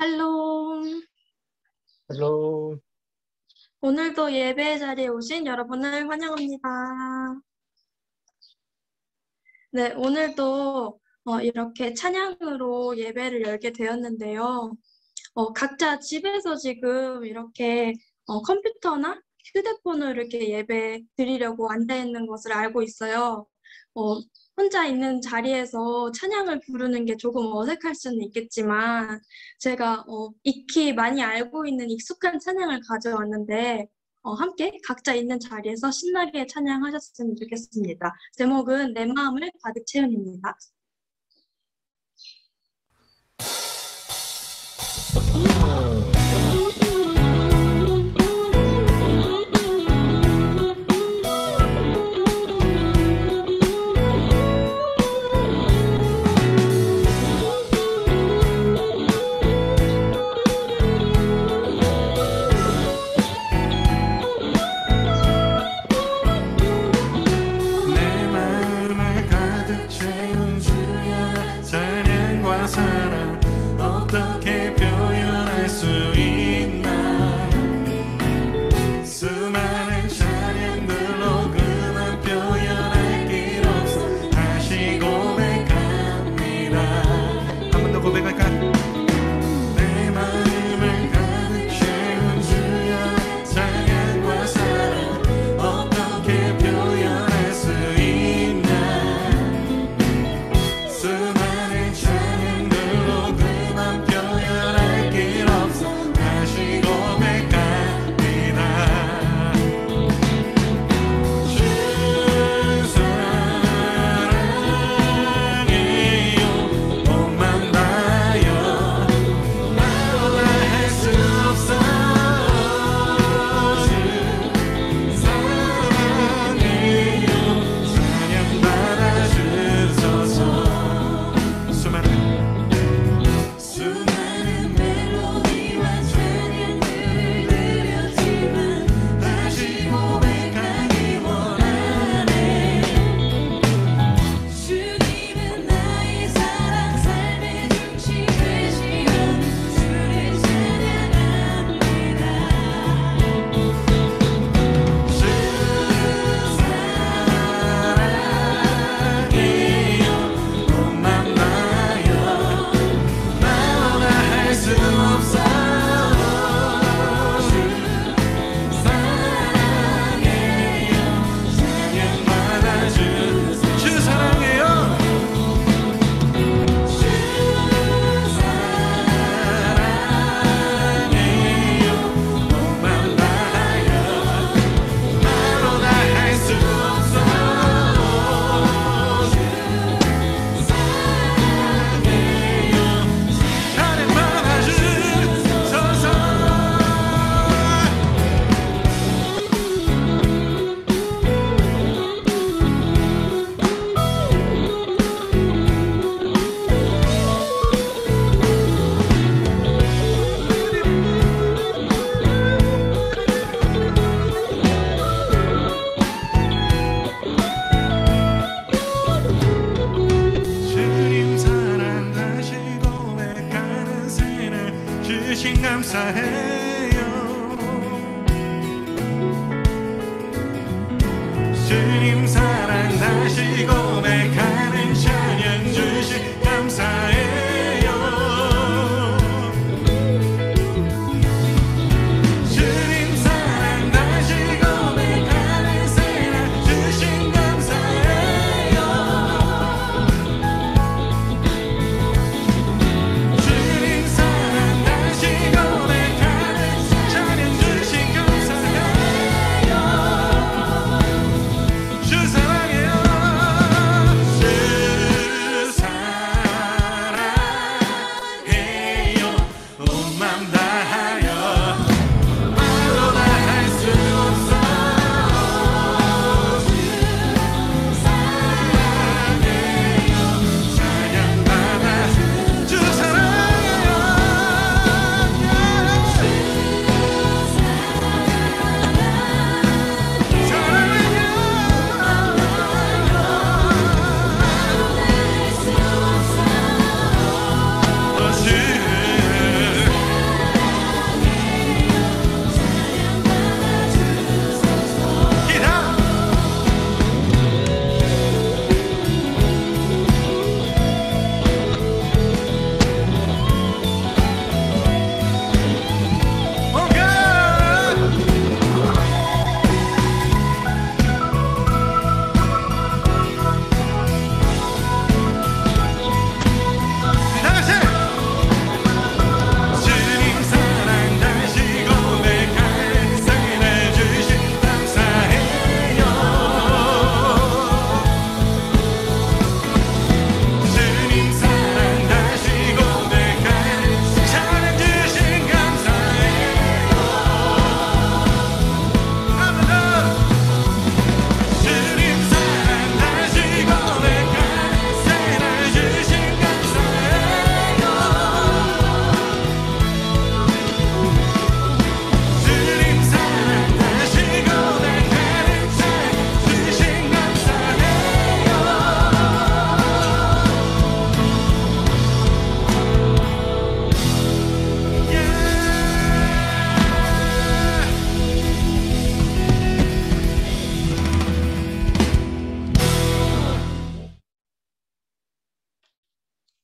할로. 헬로. 오늘도 예배 자리에 오신 여러분을 환영합니다. 네, 오늘도 이렇게 찬양으로 예배를 열게 되었는데요. 각자 집에서 지금 이렇게 컴퓨터나 휴대폰으로 이렇게 예배 드리려고 앉아 있는 것을 알고 있어요. 어, 혼자 있는 자리에서 찬양을 부르는 게 조금 어색할 수는 있겠지만, 제가 익히 많이 알고 있는 익숙한 찬양을 가져왔는데, 함께 각자 있는 자리에서 신나게 찬양하셨으면 좋겠습니다. 제목은 내 마음을 가득 채운입니다.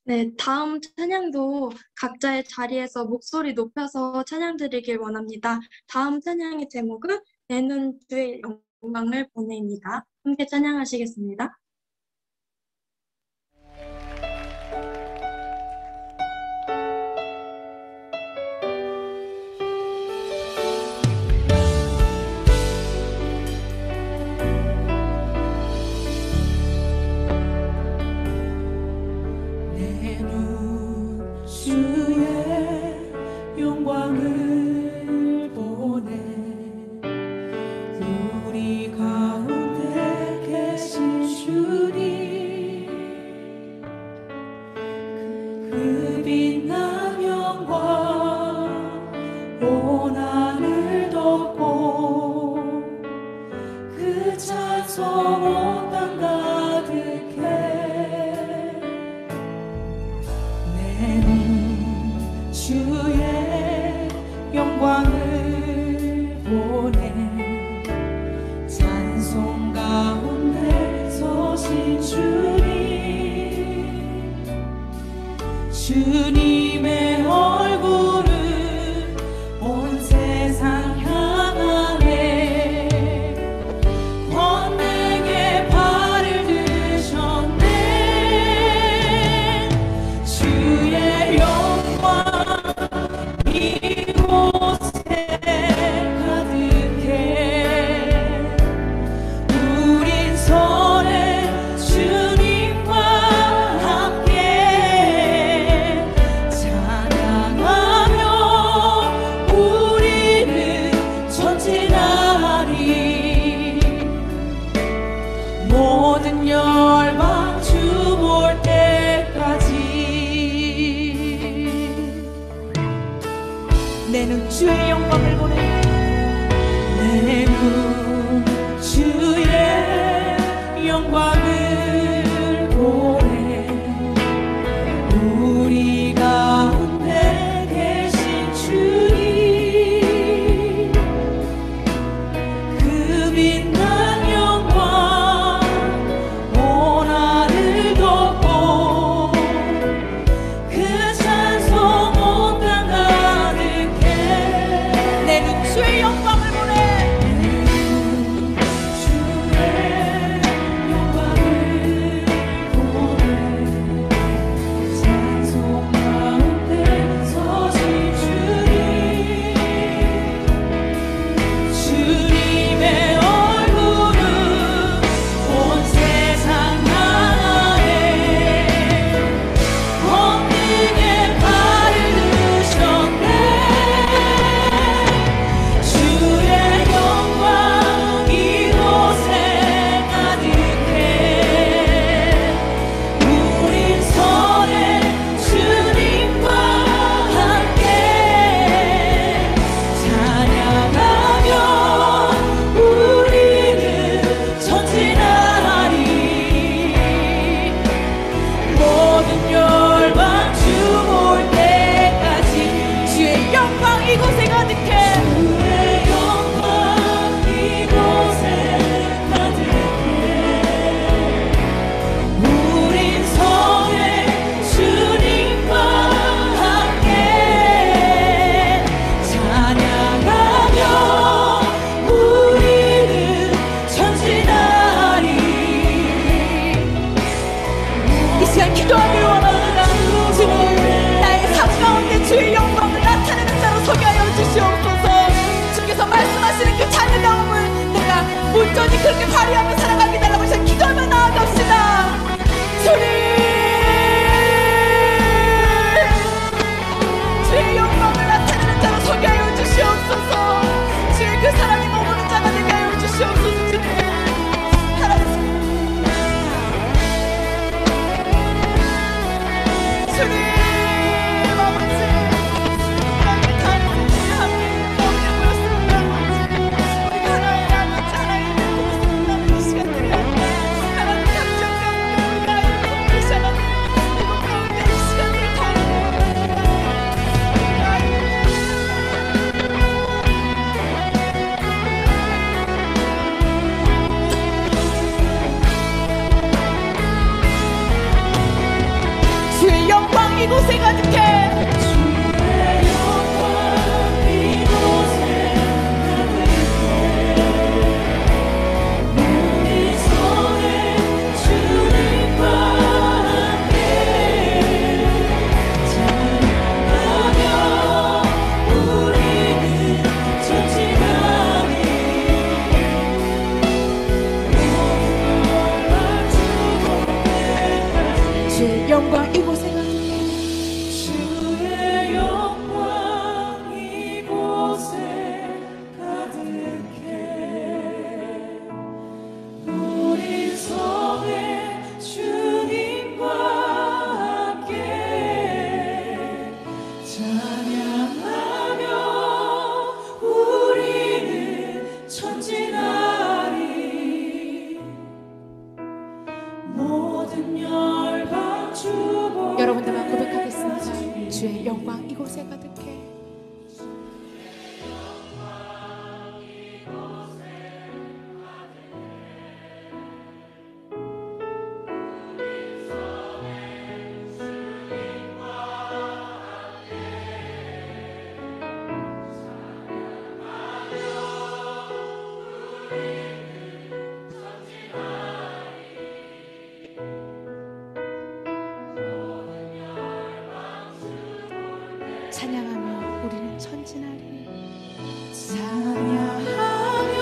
네, 다음 찬양도 각자의 자리에서 목소리 높여서 찬양 드리길 원합니다. 다음 찬양의 제목은 내 눈 주의 영광을 보내입니다. 함께 찬양하시겠습니다. 주님의 얼굴을 온 세상 향하네. 권능의 발을 드셨네. 주의 영광 이곳에 가득해. 우린 선해 주님과 함께 찬양하며 우리는 전진하리. 모든 열방 주 볼 때까지 내 눈 주의 영광을 보내. 내 눈 주의 영광을 보내. 우리 가운데 계신 주님 그 빛난 영광 온 하늘 덮고 그 찬송 온 땅 가득해. 내 눈 주의 영광을 보내. 기도하길 원합니다. 주님, 나의 삶 가운데 주의 영광을 나타내는 자로 서게 하여 주시옵소서. 주께서 말씀하시는 그 찬양감을 내가 온전히 그렇게 발휘하며 살아가게 달라고 해서 기도하며 나아갑시다. 주님, 주의 영광을 나타내는 자로 서게 하여 주시옵소서. 주의 그 사랑이 머무는 자가 되게 하여 주시옵소서. 주님, 주님 아버지, 다른 우리 함께 거기에 모였습니다. 우리 하나의 나는 하나의 모습을 이곳에 가득해. 주의 영광 이곳에 가득해. 주의 영광 이곳에 가득해. 우리 성에 주님과 함께 찬양하며 우리는 전진하리. 모든 열방 주보. 여러분들만 고백하겠습니다. 주의 영광 이곳에 가득해. 찬양하며 우리는 전진하리. 찬양하며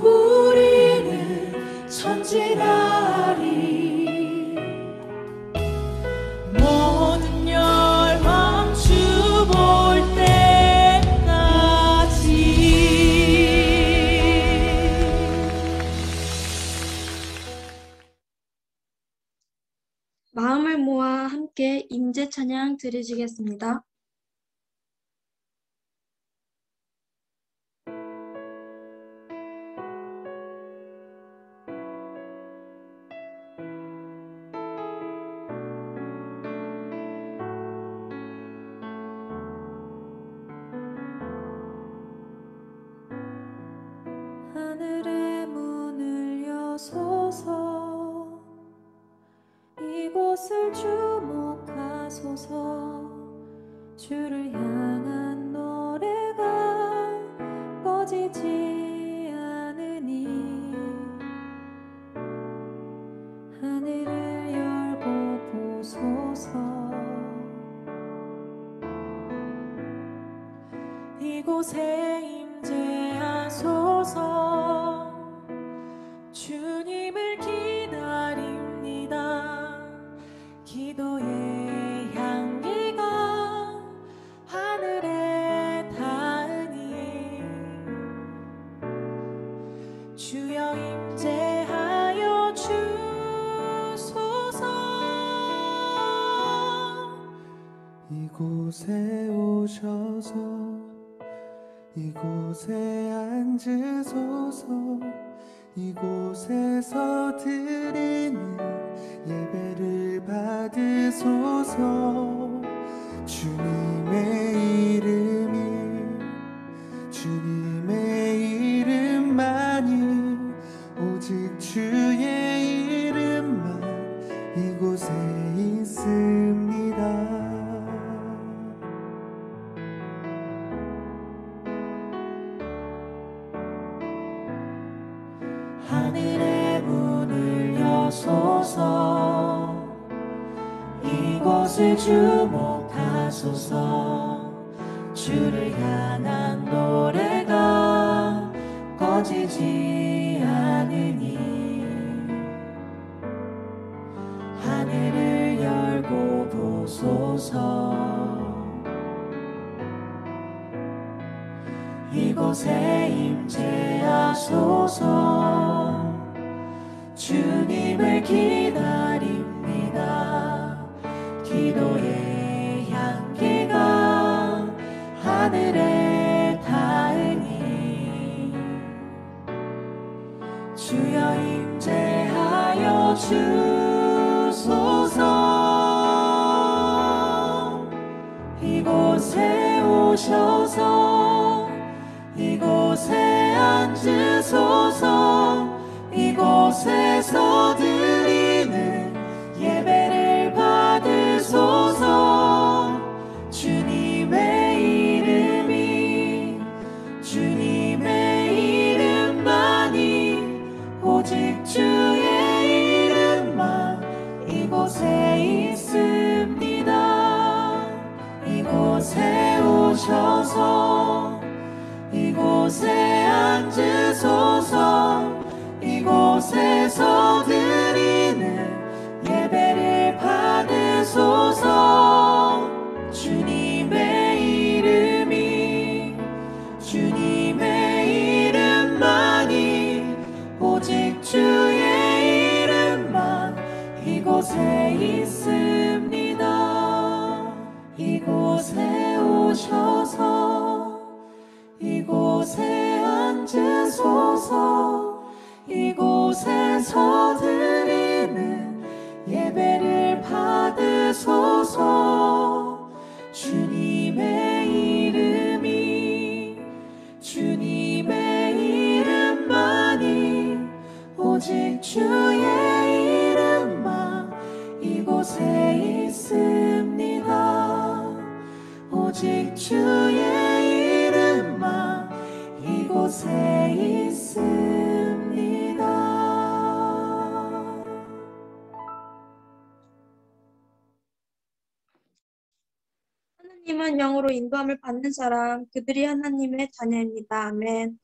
우리는 전진하리. 모든 열망 주 볼 때까지. 마음을 모아 함께 임재 찬양 드리시겠습니다. 하늘의 문을 여소서. 이곳을 주목하소서. 주를 향한 노래가 꺼지지 않으니. 하늘을 열고 보소서. 이곳에 임재하소서. 주님을 기다립니다. 기도의 향기가 하늘에 닿으니. 주여 임재하여 주소서. 이곳에 오셔서 이곳에 앉으소서. 이곳에서 드리는 예배를 받으소서. 주님의 이름만이 오직 주의 이름만 이곳에 있습니다. 하늘의 문을 여소서. 이곳을 주목하소서. 주를 향한 노래가 꺼지지 않으니. 하늘을 열고 보소서. 이곳에 임재하소서. 주님을 기다립니다. 기도의 향기가 하늘에 닿으니. 주여 임재하여 주소서. 이곳에 오셔서 이곳에 앉으소서. 이곳에서 드리는 예배를 받으소서. 이곳에 있습니다. 이곳에 오셔서 이곳에 앉으소서. 이곳에서 드리는 예배를 받으소서. 주님의 이름이 주님의 이름만이 오직 주의 이름만 이곳에 있습니다. 이곳에 오셔서 이곳에 앉으소서. 이곳에서 드리는 예배를 받으소서. 주님의 이름이 주님의 이름만이 오직 주의 이름만 이곳에 있습니다. 오직 주의 이름만 이곳에 있습니다. 하나님은 영으로 인도함을 받는 사람, 그들이 하나님의 자녀입니다. 아멘.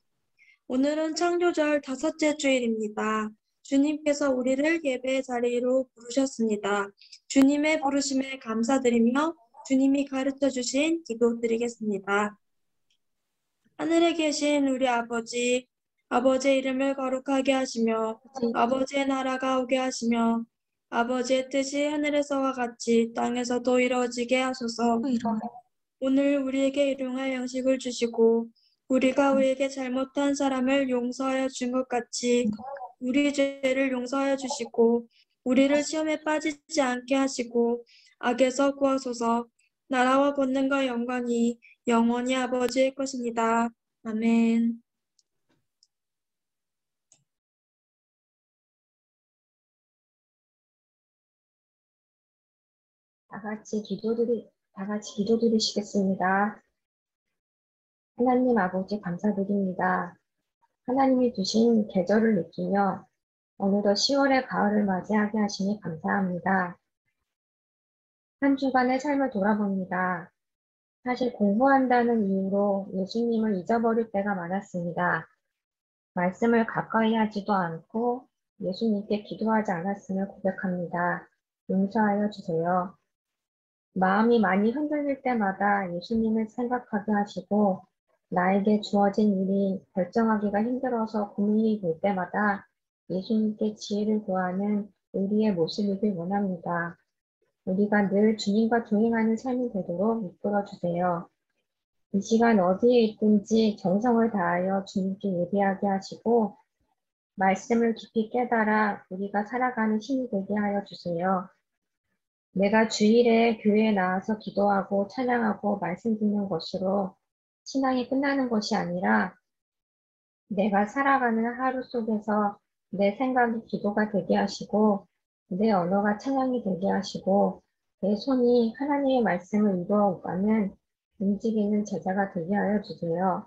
오늘은 창조절 5째 주일입니다. 주님께서 우리를 예배의 자리로 부르셨습니다. 주님의 부르심에 감사드리며 주님이 가르쳐 주신 기도 드리겠습니다. 하늘에 계신 우리 아버지, 아버지의 이름을 거룩하게 하시며 아버지의 나라가 오게 하시며 아버지의 뜻이 하늘에서와 같이 땅에서도 이루어지게 하소서. 오늘 우리에게 일용할 양식을 주시고 우리가 우리에게 잘못한 사람을 용서하여 준 것 같이 우리 죄를 용서하여 주시고 우리를 시험에 빠지지 않게 하시고 악에서 구하소서. 나라와 권능과 영광이 영원히 아버지의 것입니다. 아멘. 다 같이 기도드리시겠습니다. 하나님 아버지 감사드립니다. 하나님이 주신 계절을 느끼며 어느덧 10월의 가을을 맞이하게 하시니 감사합니다. 한 주간의 삶을 돌아봅니다. 사실 공부한다는 이유로 예수님을 잊어버릴 때가 많았습니다. 말씀을 가까이 하지도 않고 예수님께 기도하지 않았음을 고백합니다. 용서하여 주세요. 마음이 많이 흔들릴 때마다 예수님을 생각하게 하시고 나에게 주어진 일이 결정하기가 힘들어서 고민이 될 때마다 예수님께 지혜를 구하는 우리의 모습이길 원합니다. 우리가 늘 주님과 동행하는 삶이 되도록 이끌어 주세요. 이 시간 어디에 있든지 정성을 다하여 주님께 예배하게 하시고 말씀을 깊이 깨달아 우리가 살아가는 신이 되게 하여 주세요. 내가 주일에 교회에 나와서 기도하고 찬양하고 말씀 듣는 것으로 신앙이 끝나는 것이 아니라 내가 살아가는 하루 속에서 내 생각이 기도가 되게 하시고 내 언어가 찬양이 되게 하시고 내 손이 하나님의 말씀을 이루어가는 움직이는 제자가 되게 하여 주세요.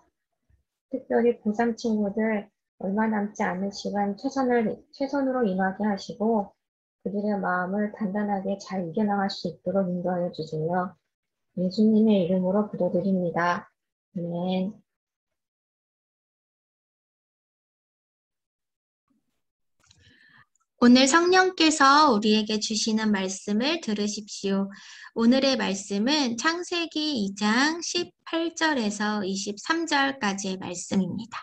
특별히 고3 친구들 얼마 남지 않은 시간 최선으로 임하게 하시고 그들의 마음을 단단하게 잘 이겨나갈 수 있도록 인도하여 주세요. 예수님의 이름으로 기도드립니다. 아멘. 오늘 성령께서 우리에게 주시는 말씀을 들으십시오. 오늘의 말씀은 창세기 2장 18절에서 23절까지의 말씀입니다.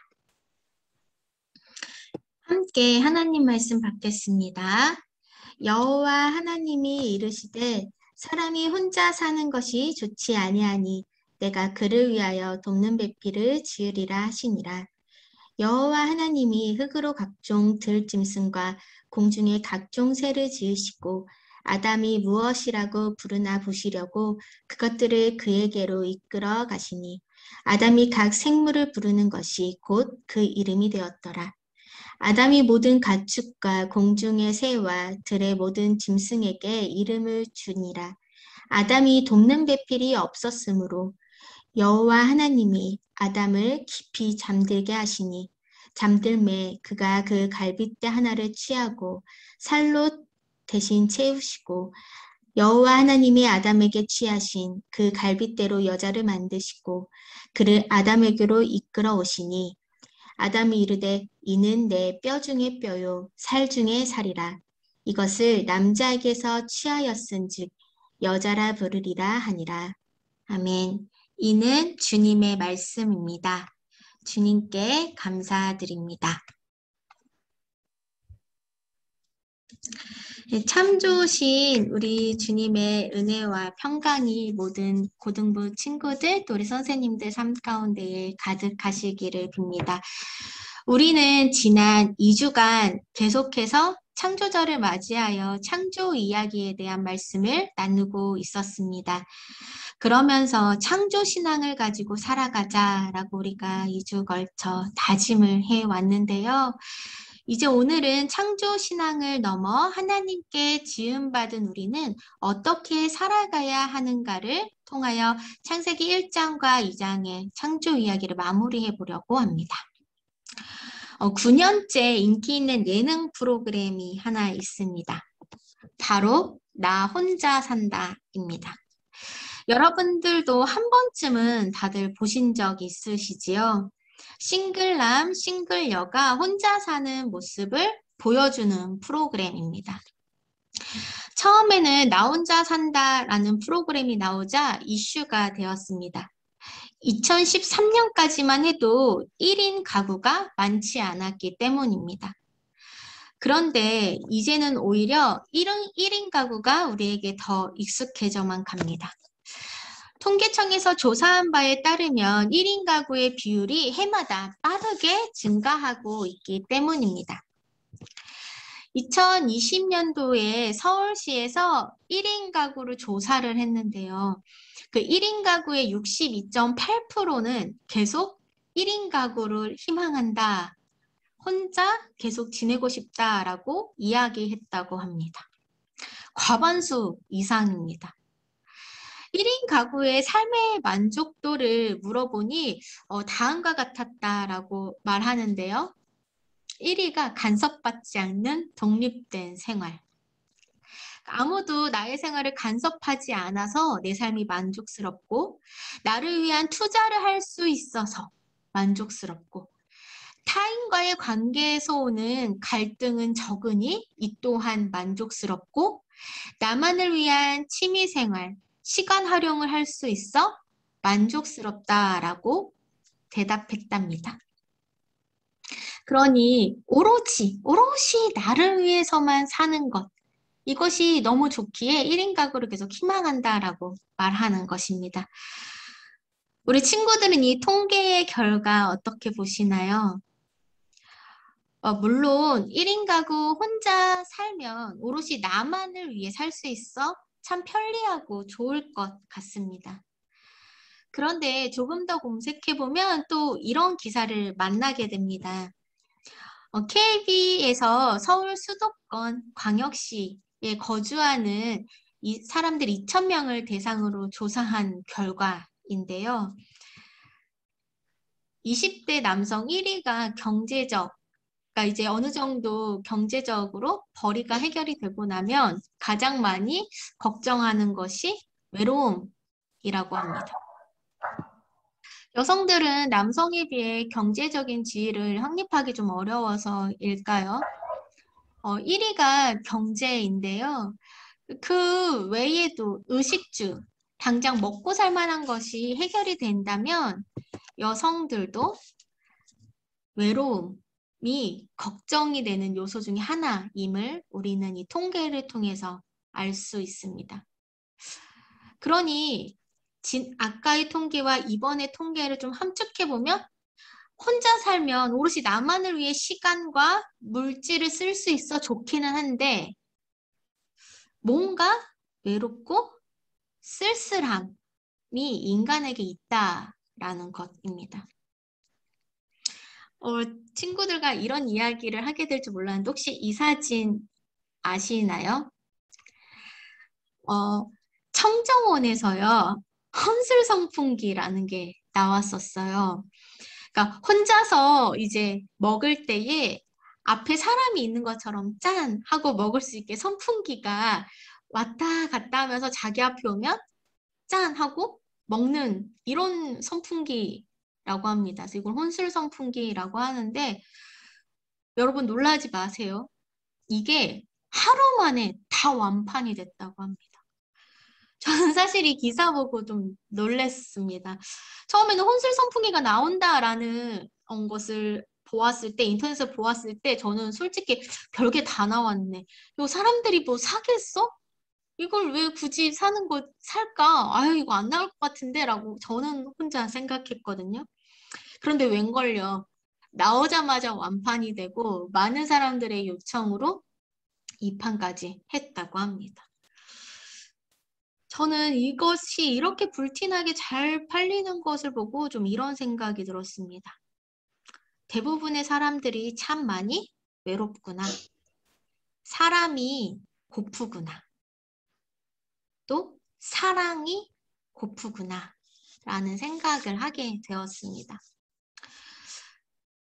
함께 하나님 말씀 받겠습니다. 여호와 하나님이 이르시되 사람이 혼자 사는 것이 좋지 아니하니 내가 그를 위하여 돕는 배필을 지으리라 하시니라. 여호와 하나님이 흙으로 각종 들짐승과 공중에 각종 새를 지으시고 아담이 무엇이라고 부르나 보시려고 그것들을 그에게로 이끌어 가시니 아담이 각 생물을 부르는 것이 곧 그 이름이 되었더라. 아담이 모든 가축과 공중의 새와 들의 모든 짐승에게 이름을 주니라. 아담이 돕는 배필이 없었으므로 여호와 하나님이 아담을 깊이 잠들게 하시니 잠들매 그가 그 갈빗대 하나를 취하고 살로 대신 채우시고 여호와 하나님이 아담에게 취하신 그 갈빗대로 여자를 만드시고 그를 아담에게로 이끌어 오시니 아담이 이르되 이는 내 뼈 중에 뼈요 살 중에 살이라 이것을 남자에게서 취하였은즉 여자라 부르리라 하니라. 아멘. 이는 주님의 말씀입니다. 주님께 감사드립니다. 참 좋으신 우리 주님의 은혜와 평강이 모든 고등부 친구들 또 우리 선생님들 삶 가운데에 가득하시기를 빕니다. 우리는 지난 2주간 계속해서 창조절을 맞이하여 창조 이야기에 대한 말씀을 나누고 있었습니다. 그러면서 창조 신앙을 가지고 살아가자라고 우리가 2주 걸쳐 다짐을 해왔는데요. 이제 오늘은 창조 신앙을 넘어 하나님께 지음받은 우리는 어떻게 살아가야 하는가를 통하여 창세기 1장과 2장의 창조 이야기를 마무리해 보려고 합니다. 9년째 인기 있는 예능 프로그램이 하나 있습니다. 바로 나 혼자 산다입니다. 여러분들도 한 번쯤은 다들 보신 적 있으시지요? 싱글남, 싱글녀가 혼자 사는 모습을 보여주는 프로그램입니다. 처음에는 나 혼자 산다라는 프로그램이 나오자 이슈가 되었습니다. 2013년까지만 해도 1인 가구가 많지 않았기 때문입니다. 그런데 이제는 오히려 1인 가구가 우리에게 더 익숙해져만 갑니다. 통계청에서 조사한 바에 따르면 1인 가구의 비율이 해마다 빠르게 증가하고 있기 때문입니다. 2020년도에 서울시에서 1인 가구를 조사를 했는데요. 그 1인 가구의 62.8%는 계속 1인 가구를 희망한다. 혼자 계속 지내고 싶다라고 이야기했다고 합니다. 과반수 이상입니다. 1인 가구의 삶의 만족도를 물어보니 다음과 같았다라고 말하는데요. 1위가 간섭받지 않는 독립된 생활. 아무도 나의 생활을 간섭하지 않아서 내 삶이 만족스럽고 나를 위한 투자를 할 수 있어서 만족스럽고 타인과의 관계에서 오는 갈등은 적으니 이 또한 만족스럽고 나만을 위한 취미생활, 시간 활용을 할 수 있어 만족스럽다라고 대답했답니다. 그러니 오롯이 나를 위해서만 사는 것, 이것이 너무 좋기에 1인 가구를 계속 희망한다라고 말하는 것입니다. 우리 친구들은 이 통계의 결과 어떻게 보시나요? 물론 1인 가구 혼자 살면 오롯이 나만을 위해 살 수 있어 참 편리하고 좋을 것 같습니다. 그런데 조금 더 검색해보면 또 이런 기사를 만나게 됩니다. KB에서 서울 수도권 광역시에 거주하는 이 사람들 2,000명을 대상으로 조사한 결과인데요. 20대 남성 1위가 그러니까 이제 어느 정도 경제적으로 벌이가 해결이 되고 나면 가장 많이 걱정하는 것이 외로움이라고 합니다. 여성들은 남성에 비해 경제적인 지위를 확립하기 좀 어려워서일까요? 1위가 경제인데요. 그 외에도 의식주, 당장 먹고 살 만한 것이 해결이 된다면 여성들도 외로움이 걱정이 되는 요소 중에 하나임을 우리는 이 통계를 통해서 알 수 있습니다. 그러니 아까의 통계와 이번의 통계를 좀 함축해보면 혼자 살면 오롯이 나만을 위해 시간과 물질을 쓸 수 있어 좋기는 한데 뭔가 외롭고 쓸쓸함이 인간에게 있다라는 것입니다. 친구들과 이런 이야기를 하게 될 줄 몰랐는데 혹시 이 사진 아시나요? 청정원에서요. 헌술 선풍기라는 게 나왔었어요. 그러니까 혼자서 이제 먹을 때에 앞에 사람이 있는 것처럼 짠 하고 먹을 수 있게 선풍기가 왔다 갔다 하면서 자기 앞에 오면 짠 하고 먹는 이런 선풍기라고 합니다. 그래서 이걸 혼술 선풍기라고 하는데 여러분 놀라지 마세요. 이게 하루 만에 다 완판이 됐다고 합니다. 저는 사실 이 기사 보고 좀 놀랐습니다. 처음에는 혼술 선풍기가 나온다라는 것을 보았을 때, 인터넷에서 보았을 때 저는 솔직히 별게 다 나왔네. 이거 사람들이 뭐 사겠어? 이걸 왜 굳이 사는 거 살까? 아유, 이거 안 나올 것 같은데? 라고 저는 혼자 생각했거든요. 그런데 웬걸요. 나오자마자 완판이 되고 많은 사람들의 요청으로 2판까지 했다고 합니다. 저는 이것이 이렇게 불티나게 잘 팔리는 것을 보고 좀 이런 생각이 들었습니다. 대부분의 사람들이 참 많이 외롭구나. 사람이 고프구나. 또 사랑이 고프구나 라는 생각을 하게 되었습니다.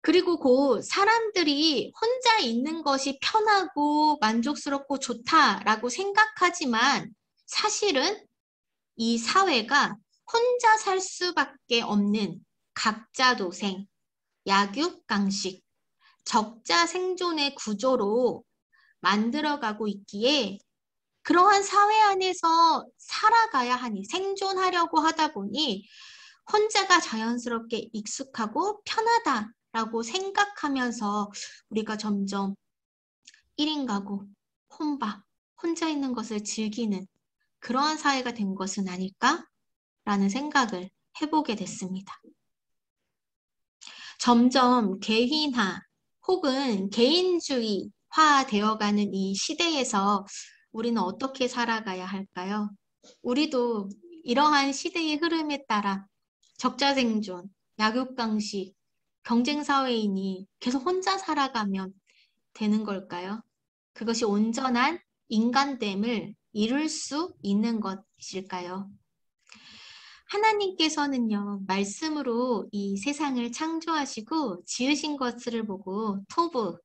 그리고 곧 사람들이 혼자 있는 것이 편하고 만족스럽고 좋다라고 생각하지만 사실은 이 사회가 혼자 살 수밖에 없는 각자도생, 약육강식, 적자 생존의 구조로 만들어가고 있기에 그러한 사회 안에서 살아가야 하니 생존하려고 하다 보니 혼자가 자연스럽게 익숙하고 편하다라고 생각하면서 우리가 점점 1인 가구, 혼밥, 혼자 있는 것을 즐기는 그러한 사회가 된 것은 아닐까라는 생각을 해보게 됐습니다. 점점 개인화 혹은 개인주의화 되어가는 이 시대에서 우리는 어떻게 살아가야 할까요? 우리도 이러한 시대의 흐름에 따라 적자생존, 약육강식, 경쟁사회이니 계속 혼자 살아가면 되는 걸까요? 그것이 온전한 인간됨을 이룰 수 있는 것일까요? 하나님께서는요, 말씀으로 이 세상을 창조하시고 지으신 것을 보고 토부,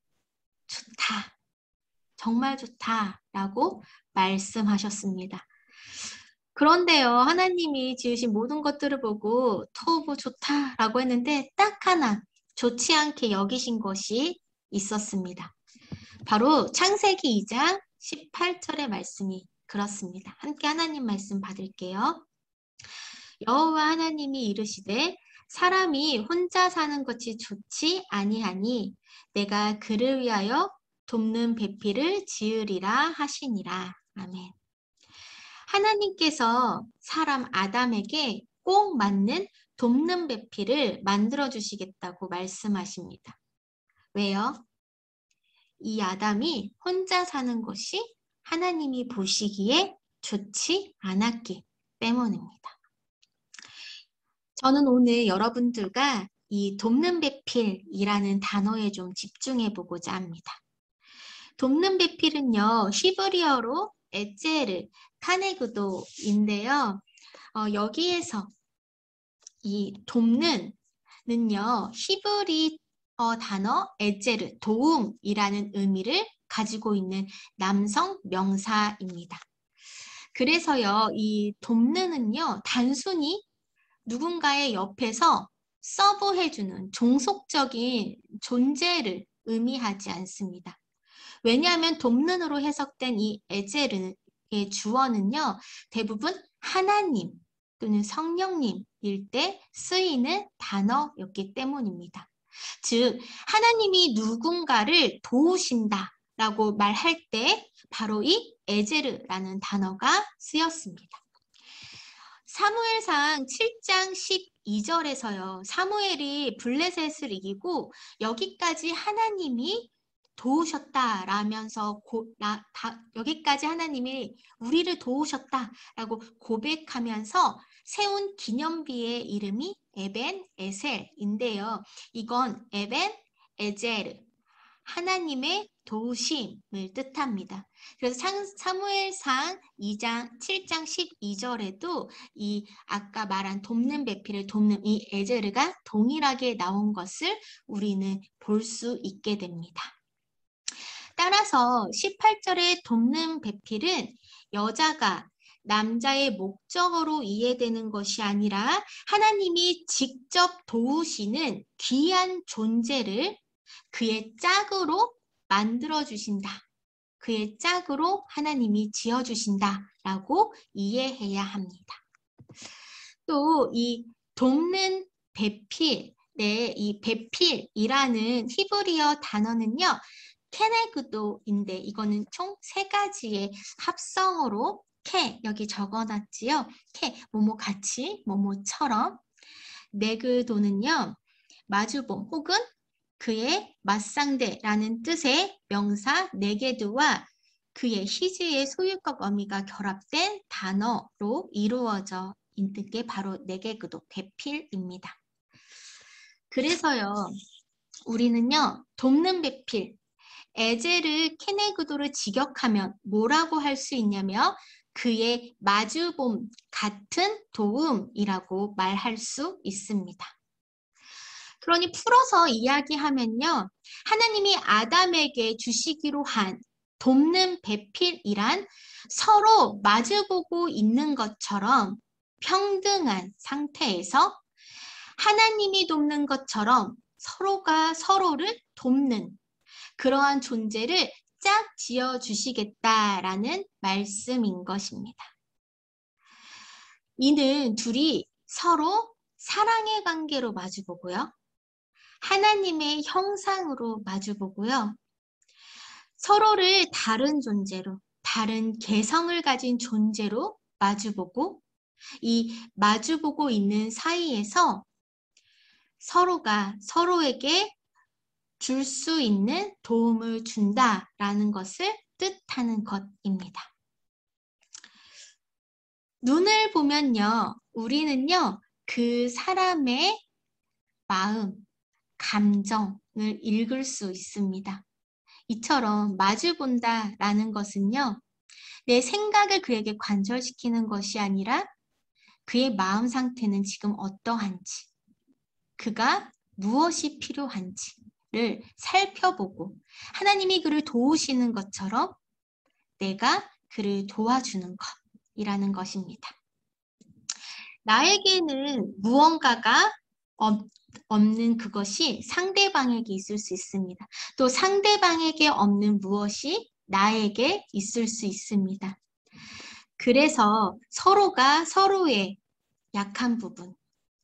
좋다, 정말 좋다라고 말씀하셨습니다. 그런데요, 하나님이 지으신 모든 것들을 보고 토부 좋다라고 했는데 딱 하나 좋지 않게 여기신 것이 있었습니다. 바로 창세기 2장 18절의 말씀이 그렇습니다. 함께 하나님 말씀 받을게요. 여호와 하나님이 이르시되 사람이 혼자 사는 것이 좋지 아니하니 내가 그를 위하여 돕는 배필을 지으리라 하시니라. 아멘. 하나님께서 사람 아담에게 꼭 맞는 돕는 배필을 만들어 주시겠다고 말씀하십니다. 왜요? 이 아담이 혼자 사는 것이 하나님이 보시기에 좋지 않았기 때문입니다. 저는 오늘 여러분들과 이 돕는 배필이라는 단어에 좀 집중해 보고자 합니다. 돕는 배필은요, 히브리어로 에제르, 카네그도인데요. 여기에서 이 돕는은요, 히브리어 단어 에제르, 도움이라는 의미를 가지고 있는 남성 명사입니다. 그래서요, 이 돕는은요, 단순히 누군가의 옆에서 서브해주는 종속적인 존재를 의미하지 않습니다. 왜냐하면 돕는으로 해석된 이 에제르의 주어는요, 대부분 하나님 또는 성령님일 때 쓰이는 단어였기 때문입니다. 즉, 하나님이 누군가를 도우신다라고 말할 때 바로 이 에제르라는 단어가 쓰였습니다. 사무엘상 7장 12절에서요. 사무엘이 블레셋을 이기고 여기까지 하나님이 도우셨다라면서 여기까지 하나님이 우리를 도우셨다라고 고백하면서 세운 기념비의 이름이 에벤 에셀인데요. 이건 에벤 에제르, 하나님의 도우심을 뜻합니다. 그래서 사무엘상 7장 12절에도 이 아까 말한 돕는 배필을 돕는 이 에제르가 동일하게 나온 것을 우리는 볼 수 있게 됩니다. 따라서 18절의 돕는 배필은 여자가 남자의 목적으로 이해되는 것이 아니라 하나님이 직접 도우시는 귀한 존재를 그의 짝으로 만들어 주신다. 그의 짝으로 하나님이 지어주신다라고 이해해야 합니다. 또 이 돕는 배필, 이 배필이라는 히브리어 단어는요, 케네그도인데 이거는 총 3가지의 합성어로 여기 적어놨지요. 뭐뭐 같이, 뭐뭐처럼. 네그도는요, 마주봄 혹은 그의 맞상대라는 뜻의 명사 네게드와 그의 히즈의 소유격 어미가 결합된 단어로 이루어져 있는 게 바로 네게그도, 배필입니다. 그래서요, 우리는요, 돕는 배필, 에제르 케네그도를 직역하면 뭐라고 할 수 있냐면 그의 마주봄 같은 도움이라고 말할 수 있습니다. 그러니 풀어서 이야기하면요, 하나님이 아담에게 주시기로 한 돕는 배필이란 서로 마주보고 있는 것처럼 평등한 상태에서 하나님이 돕는 것처럼 서로가 서로를 돕는 그러한 존재를 짝 지어 주시겠다라는 말씀인 것입니다. 이는 둘이 서로 사랑의 관계로 마주보고요. 하나님의 형상으로 마주보고요. 서로를 다른 존재로, 다른 개성을 가진 존재로 마주보고 이 마주보고 있는 사이에서 서로가 서로에게 줄 수 있는 도움을 준다라는 것을 뜻하는 것입니다. 눈을 보면요, 우리는요, 그 사람의 마음, 감정을 읽을 수 있습니다. 이처럼 마주본다라는 것은요, 내 생각을 그에게 관철시키는 것이 아니라 그의 마음 상태는 지금 어떠한지, 그가 무엇이 필요한지를 살펴보고 하나님이 그를 도우시는 것처럼 내가 그를 도와주는 것이라는 것입니다. 나에게는 무언가가 없는 그것이 상대방에게 있을 수 있습니다. 또 상대방에게 없는 무엇이 나에게 있을 수 있습니다. 그래서 서로가 서로의 약한 부분,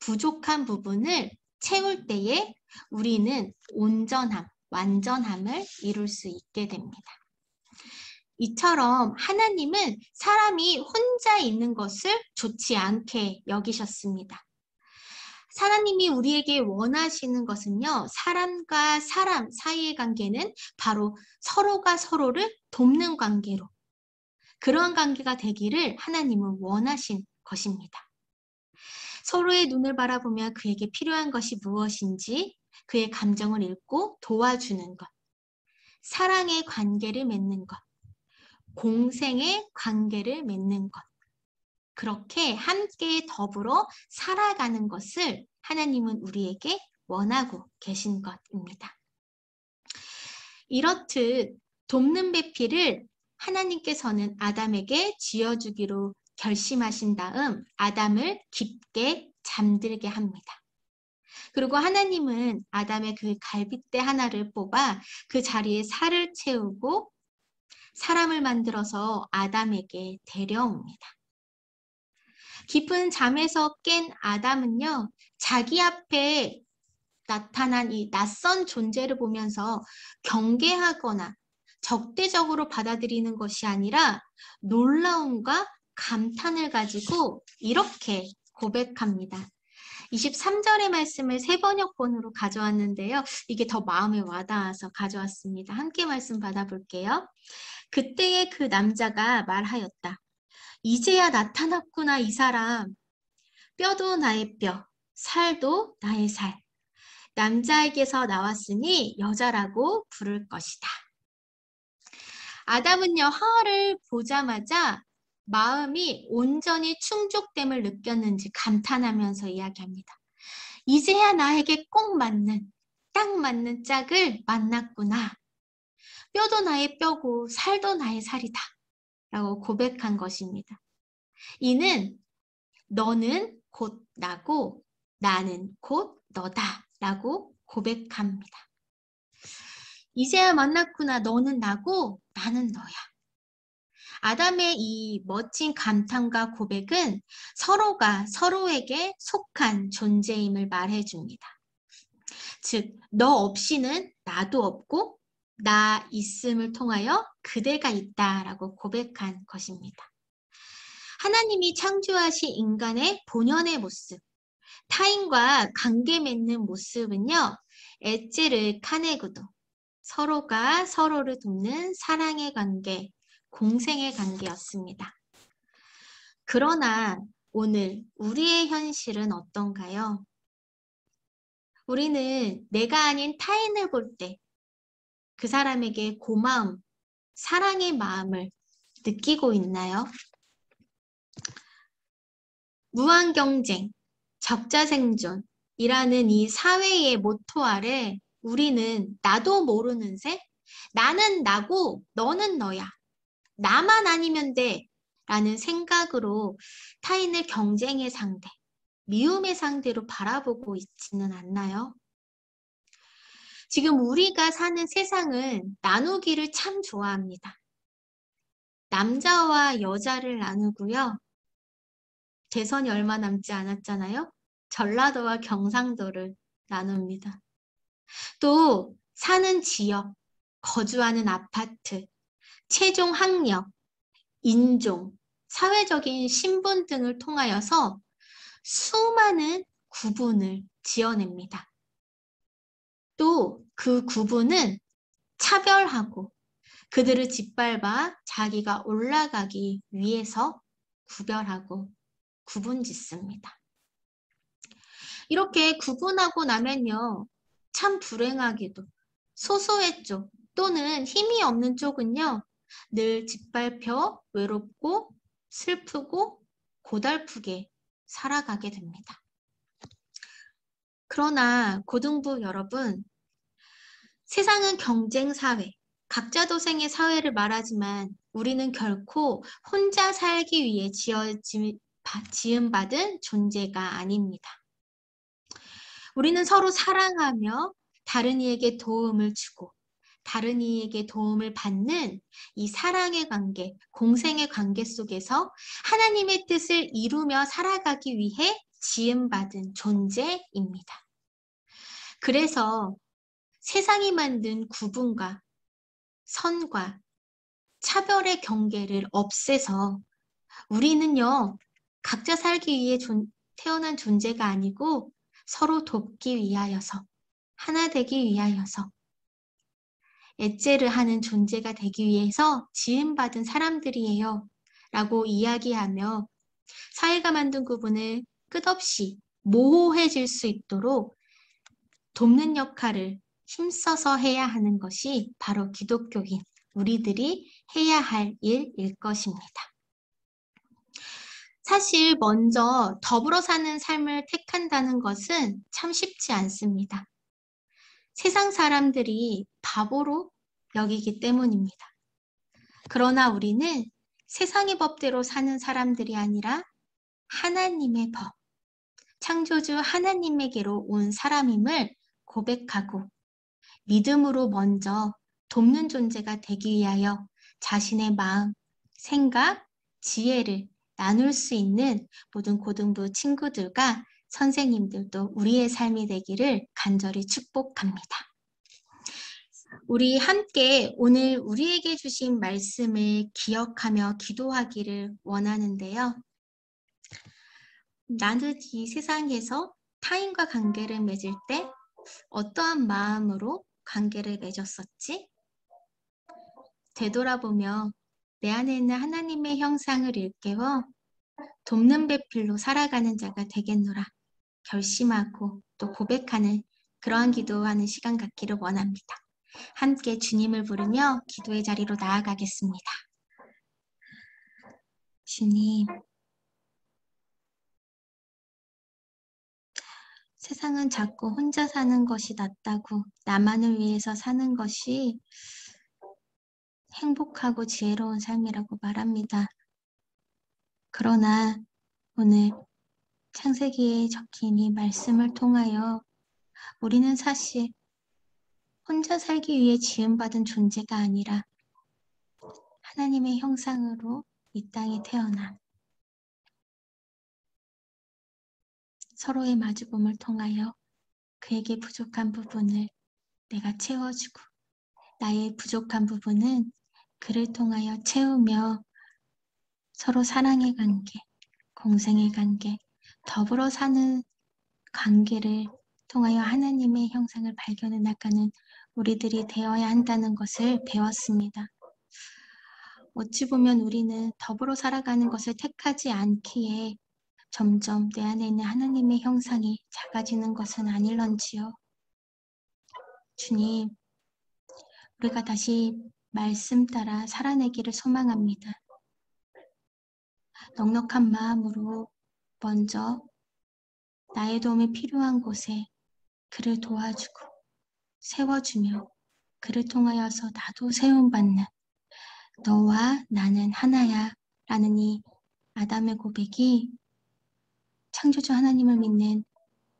부족한 부분을 채울 때에 우리는 온전함, 완전함을 이룰 수 있게 됩니다. 이처럼 하나님은 사람이 혼자 있는 것을 좋지 않게 여기셨습니다. 하나님이 우리에게 원하시는 것은요, 사람과 사람 사이의 관계는 바로 서로가 서로를 돕는 관계로, 그러한 관계가 되기를 하나님은 원하신 것입니다. 서로의 눈을 바라보며 그에게 필요한 것이 무엇인지 그의 감정을 읽고 도와주는 것, 사랑의 관계를 맺는 것, 공생의 관계를 맺는 것, 그렇게 함께 더불어 살아가는 것을 하나님은 우리에게 원하고 계신 것입니다. 이렇듯 돕는 배필을 하나님께서는 아담에게 지어주기로 결심하신 다음 아담을 깊게 잠들게 합니다. 그리고 하나님은 아담의 그 갈빗대 하나를 뽑아 그 자리에 살을 채우고 사람을 만들어서 아담에게 데려옵니다. 깊은 잠에서 깬 아담은요, 자기 앞에 나타난 이 낯선 존재를 보면서 경계하거나 적대적으로 받아들이는 것이 아니라 놀라움과 감탄을 가지고 이렇게 고백합니다. 23절의 말씀을 세번역본으로 가져왔는데요. 이게 더 마음에 와닿아서 가져왔습니다. 함께 말씀 받아볼게요. 그때의 그 남자가 말하였다. 이제야 나타났구나 이 사람. 뼈도 나의 뼈, 살도 나의 살. 남자에게서 나왔으니 여자라고 부를 것이다. 아담은요, 하와를 보자마자 마음이 온전히 충족됨을 느꼈는지 감탄하면서 이야기합니다. 이제야 나에게 꼭 맞는, 딱 맞는 짝을 만났구나. 뼈도 나의 뼈고 살도 나의 살이다 라고 고백한 것입니다. 이는 너는 곧 나고 나는 곧 너다 라고 고백합니다. 이제야 만났구나. 너는 나고 나는 너야. 아담의 이 멋진 감탄과 고백은 서로가 서로에게 속한 존재임을 말해줍니다. 즉, 너 없이는 나도 없고 나 있음을 통하여 그대가 있다라고 고백한 것입니다. 하나님이 창조하신 인간의 본연의 모습, 타인과 관계 맺는 모습은요, 엣제르 카네구도, 서로가 서로를 돕는 사랑의 관계, 공생의 관계였습니다. 그러나 오늘 우리의 현실은 어떤가요? 우리는 내가 아닌 타인을 볼 때 그 사람에게 고마움, 사랑의 마음을 느끼고 있나요? 무한경쟁, 적자생존이라는 이 사회의 모토 아래 우리는 나도 모르는 새, 나는 나고 너는 너야, 나만 아니면 돼 라는 생각으로 타인을 경쟁의 상대, 미움의 상대로 바라보고 있지는 않나요? 지금 우리가 사는 세상은 나누기를 참 좋아합니다. 남자와 여자를 나누고요. 대선이 얼마 남지 않았잖아요. 전라도와 경상도를 나눕니다. 또 사는 지역, 거주하는 아파트, 최종 학력, 인종, 사회적인 신분 등을 통하여서 수많은 구분을 지어냅니다. 또 그 구분은 차별하고 그들을 짓밟아 자기가 올라가기 위해서 구별하고 구분 짓습니다. 이렇게 구분하고 나면요, 참 불행하게도 소수의 쪽 또는 힘이 없는 쪽은요, 늘 짓밟혀 외롭고 슬프고 고달프게 살아가게 됩니다. 그러나 고등부 여러분, 세상은 경쟁사회, 각자 도생의 사회를 말하지만 우리는 결코 혼자 살기 위해 지음받은 존재가 아닙니다. 우리는 서로 사랑하며 다른 이에게 도움을 주고 다른 이에게 도움을 받는 이 사랑의 관계, 공생의 관계 속에서 하나님의 뜻을 이루며 살아가기 위해 지음받은 존재입니다. 그래서 세상이 만든 구분과 선과 차별의 경계를 없애서 우리는요, 각자 살기 위해 태어난 존재가 아니고 서로 돕기 위하여서, 하나 되기 위하여서, 엣제르 하는 존재가 되기 위해서 지음받은 사람들이에요 라고 이야기하며 사회가 만든 구분을 끝없이 모호해질 수 있도록 돕는 역할을 힘써서 해야 하는 것이 바로 기독교인 우리들이 해야 할 일일 것입니다. 사실 먼저 더불어 사는 삶을 택한다는 것은 참 쉽지 않습니다. 세상 사람들이 바보로 여기기 때문입니다. 그러나 우리는 세상의 법대로 사는 사람들이 아니라 하나님의 법, 창조주 하나님에게로 온 사람임을 고백하고 믿음으로 먼저 돕는 존재가 되기 위하여 자신의 마음, 생각, 지혜를 나눌 수 있는 모든 고등부 친구들과 선생님들도 우리의 삶이 되기를 간절히 축복합니다. 우리 함께 오늘 우리에게 주신 말씀을 기억하며 기도하기를 원하는데요. 나는 이 세상에서 타인과 관계를 맺을 때 어떠한 마음으로 관계를 맺었었지? 되돌아보며 내 안에 있는 하나님의 형상을 일깨워 돕는 배필로 살아가는 자가 되겠노라 결심하고 또 고백하는 그러한 기도하는 시간 갖기를 원합니다. 함께 주님을 부르며 기도의 자리로 나아가겠습니다. 주님, 세상은 자꾸 혼자 사는 것이 낫다고 나만을 위해서 사는 것이 행복하고 지혜로운 삶이라고 말합니다. 그러나 오늘 창세기에 적힌 이 말씀을 통하여 우리는 사실 혼자 살기 위해 지음받은 존재가 아니라 하나님의 형상으로 이 땅에 태어나 서로의 마주봄을 통하여 그에게 부족한 부분을 내가 채워주고 나의 부족한 부분은 그를 통하여 채우며 서로 사랑의 관계, 공생의 관계, 더불어 사는 관계를 통하여 하나님의 형상을 발견해 나가는 우리들이 되어야 한다는 것을 배웠습니다. 어찌 보면 우리는 더불어 살아가는 것을 택하지 않기에 점점 내 안에 있는 하나님의 형상이 작아지는 것은 아닐런지요. 주님, 우리가 다시 말씀 따라 살아내기를 소망합니다. 넉넉한 마음으로 먼저 나의 도움이 필요한 곳에 그를 도와주고 세워주며 그를 통하여서 나도 세움받는 너와 나는 하나야 라는 이 아담의 고백이 창조주 하나님을 믿는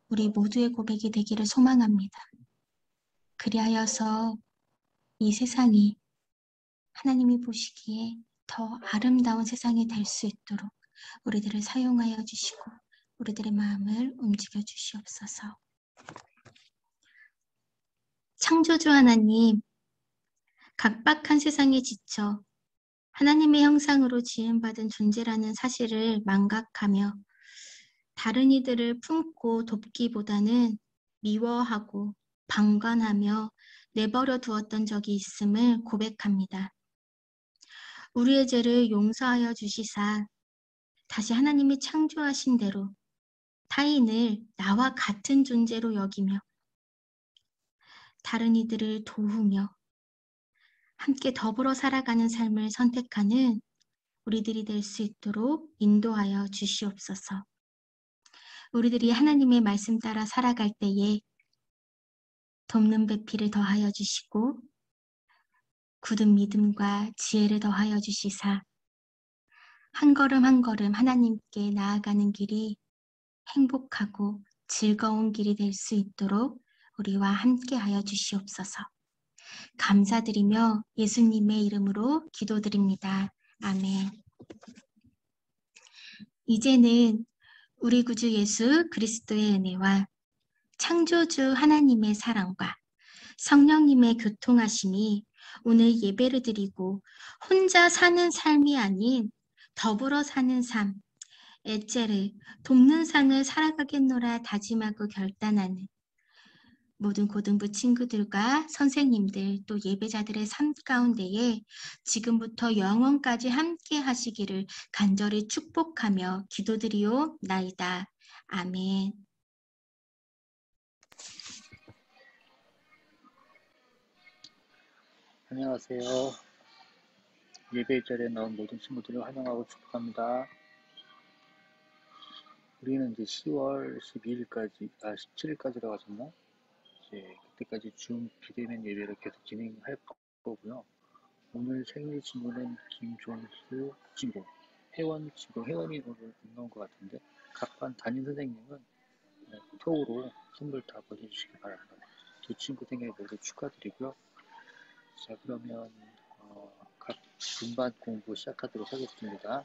우리 모두의 고백이 되기를 소망합니다. 그리하여서 이 세상이 하나님이 보시기에 더 아름다운 세상이 될 수 있도록 우리들을 사용하여 주시고 우리들의 마음을 움직여 주시옵소서. 창조주 하나님, 각박한 세상에 지쳐 하나님의 형상으로 지음받은 존재라는 사실을 망각하며 다른 이들을 품고 돕기보다는 미워하고 방관하며 내버려 두었던 적이 있음을 고백합니다. 우리의 죄를 용서하여 주시사 다시 하나님이 창조하신 대로 타인을 나와 같은 존재로 여기며 다른 이들을 도우며 함께 더불어 살아가는 삶을 선택하는 우리들이 될 수 있도록 인도하여 주시옵소서. 우리들이 하나님의 말씀 따라 살아갈 때에 돕는 배필을 더하여 주시고 굳은 믿음과 지혜를 더하여 주시사 한 걸음 한 걸음 하나님께 나아가는 길이 행복하고 즐거운 길이 될 수 있도록 우리와 함께하여 주시옵소서. 감사드리며 예수님의 이름으로 기도드립니다. 아멘. 이제는 우리 구주 예수 그리스도의 은혜와 창조주 하나님의 사랑과 성령님의 교통하심이 오늘 예배를 드리고 혼자 사는 삶이 아닌 더불어 사는 삶, 에체르, 돕는 삶을 살아가겠노라 다짐하고 결단하는 모든 고등부 친구들과 선생님들 또 예배자들의 삶 가운데에 지금부터 영원까지 함께 하시기를 간절히 축복하며 기도드리옵나이다. 아멘. 안녕하세요. 예배 자리에 나온 모든 친구들을 환영하고 축복합니다. 우리는 이제 10월 17일까지라고 하셨나? 이제 그때까지 줌 비대면 예배를 계속 진행할 거고요. 오늘 생일 친구는 김종수 친구, 혜원 친구, 혜원이 오늘 안 나온 것 같은데 각 반 담임 선생님은 톡으로 선물 다 보내주시기 바랍니다. 두 친구 생일 모두 축하드리고요. 자, 그러면 각 분반 공부 시작하도록 하겠습니다.